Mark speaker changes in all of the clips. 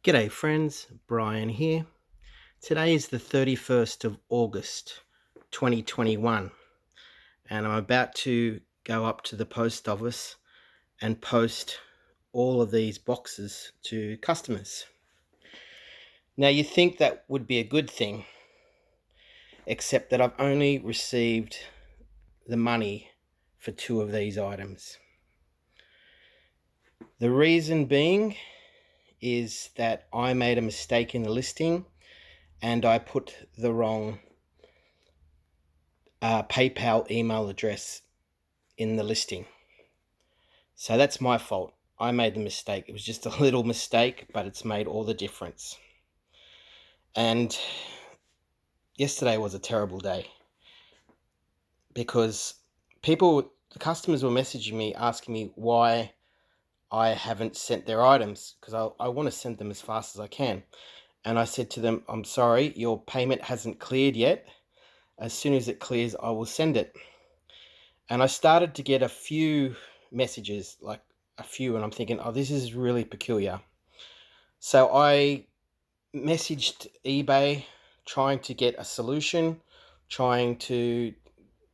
Speaker 1: G'day friends, Brian here. Today is the 31st of August 2021 and I'm about to go up to the post office and post all of these boxes to customers. Now you think that would be a good thing, except that I've only received the money for two of these items. The reason being is that I made a mistake in the listing and I put the wrong PayPal email address in the listing. So that's my fault. I made the mistake. It was just a little mistake, but it's made all the difference. And yesterday was a terrible day because the customers were messaging me asking me why I haven't sent their items because I want to send them as fast as I can. And I said to them, I'm sorry, your payment hasn't cleared yet. As soon as it clears, I will send it. And I started to get a few messages, like a few, and I'm thinking, oh, this is really peculiar. So I messaged eBay trying to get a solution, trying to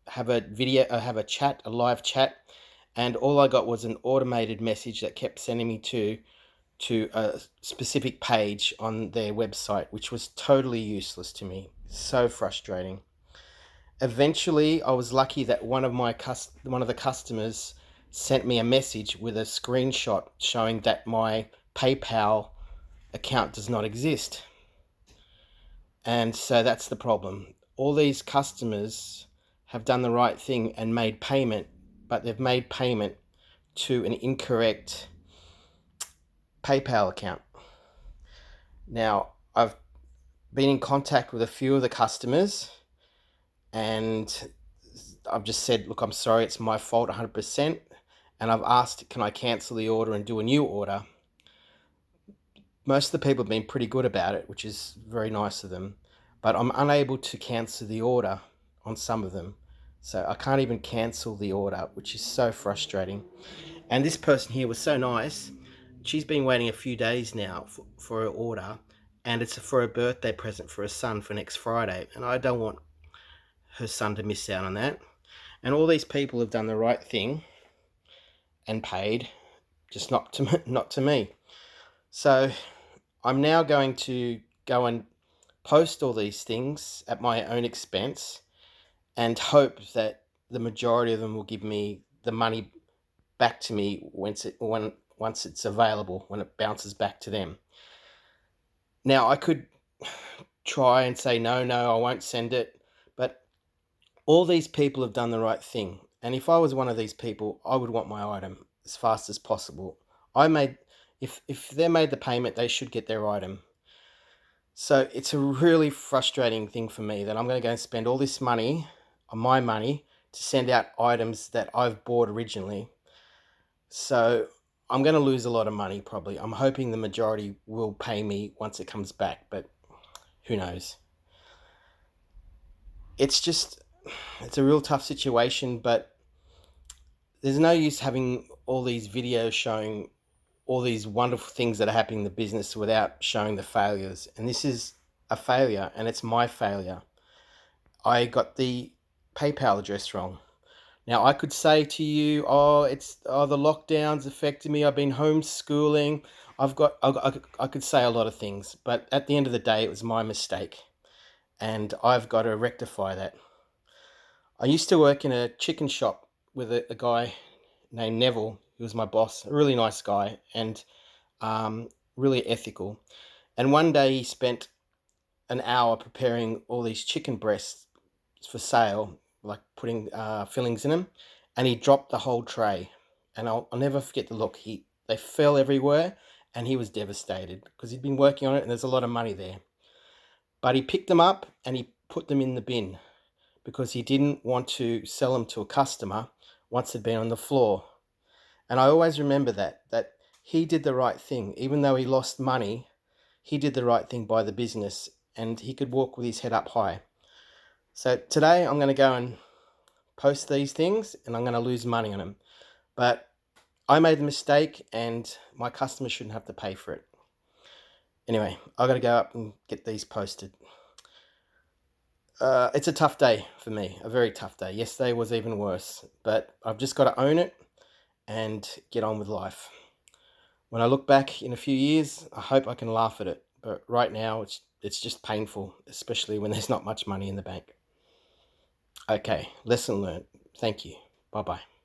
Speaker 1: have a live chat, and all I got was an automated message that kept sending me to a specific page on their website, which was totally useless to me. So frustrating. Eventually, I was lucky that one of the customers sent me a message with a screenshot showing that my PayPal account does not exist. And so that's the problem. All these customers have done the right thing and made payment, but they've made payment to an incorrect PayPal account. Now, I've been in contact with a few of the customers and I've just said, look, I'm sorry, it's my fault 100%. And I've asked, can I cancel the order and do a new order? Most of the people have been pretty good about it, which is very nice of them. But I'm unable to cancel the order on some of them. So I can't even cancel the order, which is so frustrating. And this person here was so nice. She's been waiting a few days now for her order, and it's for a birthday present for her son for next Friday. And I don't want her son to miss out on that. And all these people have done the right thing and paid, just not to me. So I'm now going to go and post all these things at my own expense and hope that the majority of them will give me the money back to me once it's available, when it bounces back to them. Now I could try and say no, I won't send it, but all these people have done the right thing. And if I was one of these people, I would want my item as fast as possible. If they made the payment, they should get their item. So it's a really frustrating thing for me that I'm going to go and spend all this money, on my money, to send out items that I've bought originally. So I'm going to lose a lot of money probably. I'm hoping the majority will pay me once it comes back, but who knows? It's a real tough situation, but there's no use having all these videos showing all these wonderful things that are happening in the business without showing the failures. And this is a failure, and it's my failure. I got the PayPal address wrong. Now I could say to you, the lockdowns affected me. I've been homeschooling. I could say a lot of things, but at the end of the day, it was my mistake, and I've got to rectify that. I used to work in a chicken shop with a guy named Neville. He was my boss, a really nice guy, and really ethical. And one day he spent an hour preparing all these chicken breasts for sale, like putting fillings in them, and he dropped the whole tray. And I'll never forget the look. They fell everywhere, and he was devastated because he'd been working on it, and there's a lot of money there. But he picked them up and he put them in the bin because he didn't want to sell them to a customer once they'd been on the floor. And I always remember that he did the right thing. Even though he lost money, he did the right thing by the business, and he could walk with his head up high. So today I'm going to go and post these things, and I'm going to lose money on them. But I made the mistake, and my customers shouldn't have to pay for it. Anyway, I got to go up and get these posted. It's a tough day for me, a very tough day. Yesterday was even worse, but I've just got to own it and get on with life. When I look back in a few years, I hope I can laugh at it. But right now, it's just painful, especially when there's not much money in the bank. Okay, lesson learned. Thank you. Bye bye.